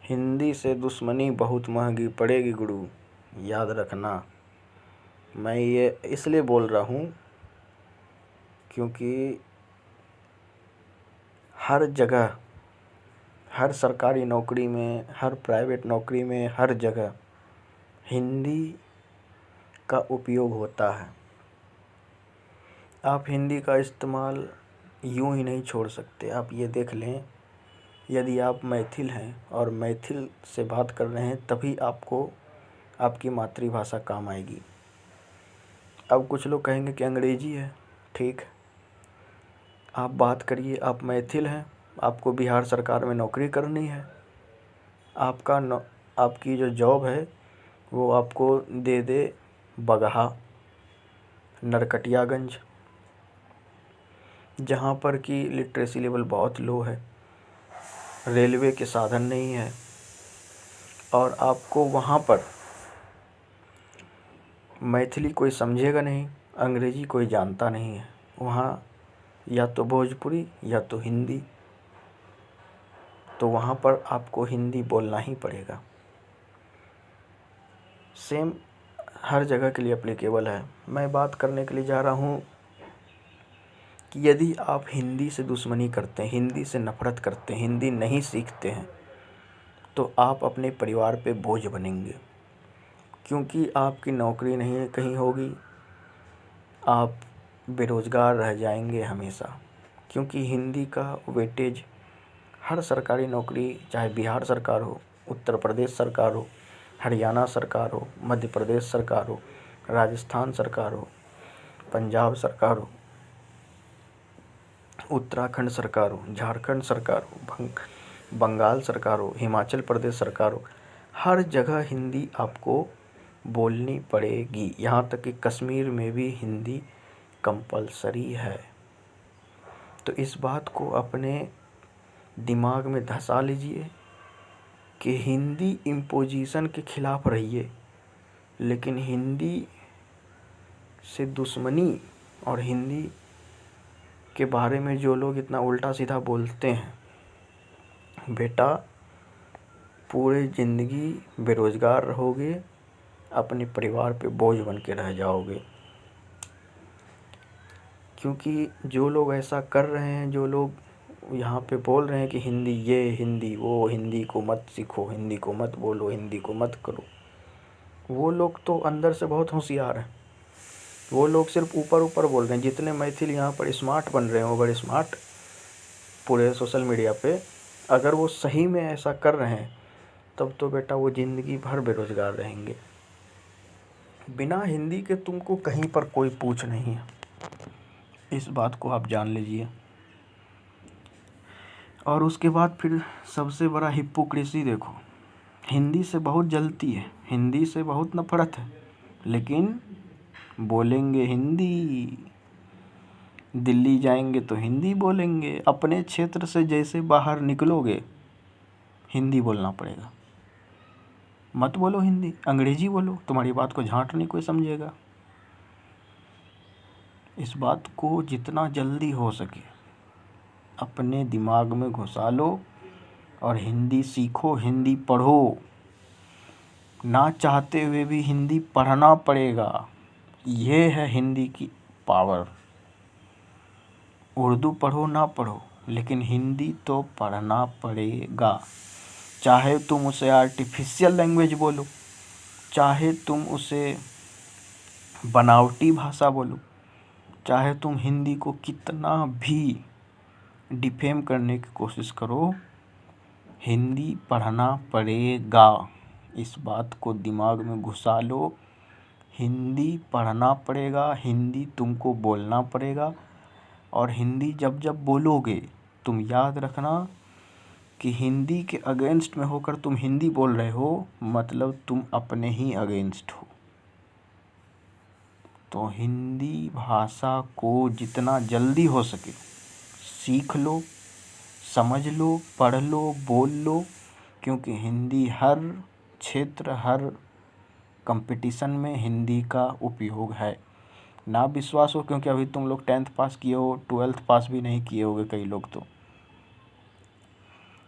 हिंदी से दुश्मनी बहुत महंगी पड़ेगी गुरु, याद रखना। मैं ये इसलिए बोल रहा हूँ क्योंकि हर जगह, हर सरकारी नौकरी में, हर प्राइवेट नौकरी में, हर जगह हिंदी का उपयोग होता है। आप हिंदी का इस्तेमाल यूं ही नहीं छोड़ सकते। आप ये देख लें, यदि आप मैथिल हैं और मैथिल से बात कर रहे हैं तभी आपको आपकी मातृभाषा काम आएगी। अब कुछ लोग कहेंगे कि अंग्रेजी है, ठीक, आप बात करिए। आप मैथिल हैं, आपको बिहार सरकार में नौकरी करनी है, आपकी जो जॉब है वो आपको दे दे बगहा, नरकटियागंज, जहाँ पर कि लिटरेसी लेवल बहुत लो है, रेलवे के साधन नहीं है, और आपको वहाँ पर मैथिली कोई समझेगा नहीं, अंग्रेजी कोई जानता नहीं है। वहाँ या तो भोजपुरी या तो हिंदी, तो वहाँ पर आपको हिंदी बोलना ही पड़ेगा। सेम हर जगह के लिए एप्लीकेबल है। मैं बात करने के लिए जा रहा हूँ कि यदि आप हिंदी से दुश्मनी करते हैं, हिंदी से नफ़रत करते हैं, हिंदी नहीं सीखते हैं, तो आप अपने परिवार पे बोझ बनेंगे, क्योंकि आपकी नौकरी नहीं कहीं होगी, आप बेरोज़गार रह जाएंगे हमेशा। क्योंकि हिंदी का वेटेज हर सरकारी नौकरी, चाहे बिहार सरकार हो, उत्तर प्रदेश सरकार हो, हरियाणा सरकार हो, मध्य प्रदेश सरकार हो, राजस्थान सरकार हो, पंजाब सरकार हो, उत्तराखंड सरकार हो, झारखंड सरकार हो, बंगाल सरकार हो, हिमाचल प्रदेश सरकार हो, हर जगह हिंदी आपको बोलनी पड़ेगी। यहाँ तक कि कश्मीर में भी हिंदी कंपलसरी है। तो इस बात को अपने दिमाग में धंसा लीजिए कि हिंदी इम्पोजिशन के खिलाफ रहिए, लेकिन हिंदी से दुश्मनी और हिंदी के बारे में जो लोग इतना उल्टा सीधा बोलते हैं, बेटा पूरे ज़िंदगी बेरोज़गार रहोगे, अपने परिवार पे बोझ बन के रह जाओगे। क्योंकि जो लोग ऐसा कर रहे हैं, जो लोग यहाँ पे बोल रहे हैं कि हिंदी ये, हिंदी वो, हिंदी को मत सीखो, हिंदी को मत बोलो, हिंदी को मत करो, वो लोग तो अंदर से बहुत होशियार हैं। वो लोग सिर्फ ऊपर ऊपर बोल रहे हैं। जितने मैथिल यहाँ पर स्मार्ट बन रहे हैं, वो बड़े स्मार्ट पूरे सोशल मीडिया पे, अगर वो सही में ऐसा कर रहे हैं तब तो बेटा वो ज़िंदगी भर बेरोज़गार रहेंगे। बिना हिंदी के तुमको कहीं पर कोई पूछ नहीं है, इस बात को आप जान लीजिए। और उसके बाद फिर सबसे बड़ा हिपोक्रेसी देखो, हिंदी से बहुत जलती है, हिंदी से बहुत नफरत है, लेकिन बोलेंगे हिंदी। दिल्ली जाएंगे तो हिंदी बोलेंगे, अपने क्षेत्र से जैसे बाहर निकलोगे हिंदी बोलना पड़ेगा। मत बोलो हिंदी, अंग्रेजी बोलो, तुम्हारी बात को झांट नहीं कोई समझेगा। इस बात को जितना जल्दी हो सके अपने दिमाग में घुसा लो और हिंदी सीखो, हिंदी पढ़ो। ना चाहते हुए भी हिंदी पढ़ना पड़ेगा। ये है हिंदी की पावर। उर्दू पढ़ो ना पढ़ो, लेकिन हिंदी तो पढ़ना पड़ेगा। चाहे तुम उसे आर्टिफिशियल लैंग्वेज बोलो, चाहे तुम उसे बनावटी भाषा बोलो, चाहे तुम हिंदी को कितना भी डिफेम करने की कोशिश करो, हिंदी पढ़ना पड़ेगा। इस बात को दिमाग में घुसा लो, हिंदी पढ़ना पड़ेगा, हिंदी तुमको बोलना पड़ेगा। और हिंदी जब जब बोलोगे, तुम याद रखना कि हिंदी के अगेंस्ट में होकर तुम हिंदी बोल रहे हो, मतलब तुम अपने ही अगेंस्ट हो। तो हिंदी भाषा को जितना जल्दी हो सके सीख लो, समझ लो, पढ़ लो, बोल लो, क्योंकि हिंदी हर क्षेत्र, हर कंपटीशन में हिंदी का उपयोग है। ना विश्वास हो, क्योंकि अभी तुम लोग 10th पास किए हो, 12th पास भी नहीं किए होगे कई लोग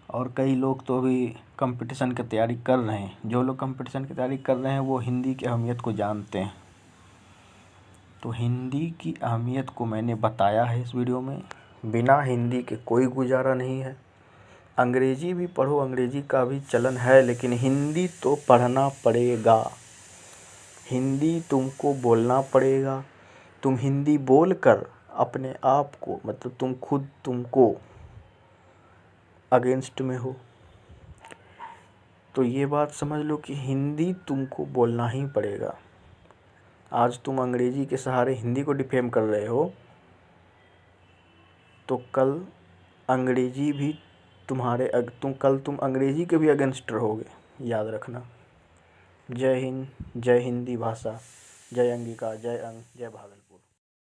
और कई लोग तो अभी कंपटीशन की तैयारी कर रहे हैं। जो लोग कंपटीशन की तैयारी कर रहे हैं वो हिंदी की अहमियत को जानते हैं। तो हिंदी की अहमियत को मैंने बताया है इस वीडियो में। बिना हिंदी के कोई गुजारा नहीं है। अंग्रेजी भी पढ़ो, अंग्रेजी का भी चलन है, लेकिन हिंदी तो पढ़ना पड़ेगा। हिंदी तुमको बोलना पड़ेगा। तुम हिंदी बोलकर अपने आप को, मतलब तुम खुद तुमको अगेंस्ट में हो, तो ये बात समझ लो कि हिंदी तुमको बोलना ही पड़ेगा। आज तुम अंग्रेजी के सहारे हिंदी को डिफेम कर रहे हो, तो कल अंग्रेजी भी तुम अंग्रेजी के भी अगेंस्ट रहोगे, याद रखना। जय हिंद, जय हिंदी भाषा, जय अंगिका, जय अंग, जय भागलपुर।